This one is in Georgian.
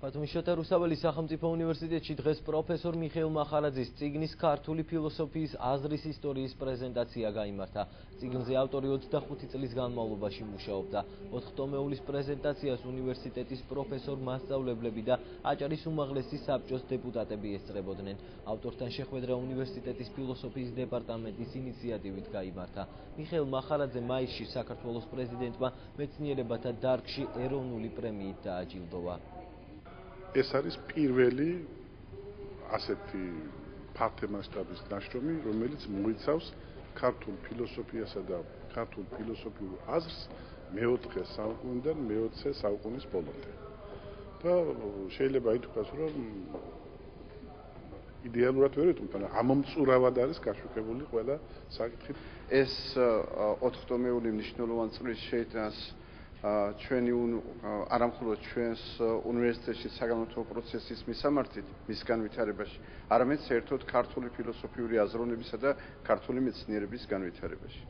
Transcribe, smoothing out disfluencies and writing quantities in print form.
ბათუმიშოთა რუსთაველის სახელმწიფო უნივერსიტეტში დღეს პროფესორ მიხეილ მახარაძის წიგნის ქართული ფილოსოფიის აზრის ისტორიის პრეზენტაცია გაიმართა. წიგნზე ავტორი 25 წლის განმავლობაში მუშაობდა. 4 ტომეულის პრეზენტაციას უნივერსიტეტის პროფესორ მასწავლებლები და აჭარის უმაღლესი საბჭოს დეპუტატები ესწრებოდნენ. ავტორთან შეხვედრა უნივერსიტეტის ფილოსოფიის დეპარტამენტის ინიციატივით გაიმართა. მიხეილ მახარაძე მაისში საქართველოს პრეზიდენტმა მეცნიერებათა დარგში ეროვნული პრემიით დააჯილდოვა. ეს არის პირველი ასეთი ფართე მასშტაბის ნაშრომი, რომელიც მოიცავს ქართულ ფილოსოფიასა და ქართულ ფილოსოფიურ აზრს მე-4 საუკუნიდან მე-20 საუკუნის ბოლომდე. და შეიძლება ითქვას, რომ იდეალურად ვერ ვიტყვით, მაგრამ ამომწურავად არის გაშუქებული ყველა საკითხი. ეს 4 ტომეული მნიშვნელოვანი წვლილი შეიტანს ჩვენი არამხოლოდ ჩვენს უნივერსიტეტში საგანმანათლებლო პროცესის მისამართით, მის განვითარებაში, არამედ საერთოდ ქართული ფილოსოფიური აზროვნებისა და ქართული მეცნიერების განვითარებაში.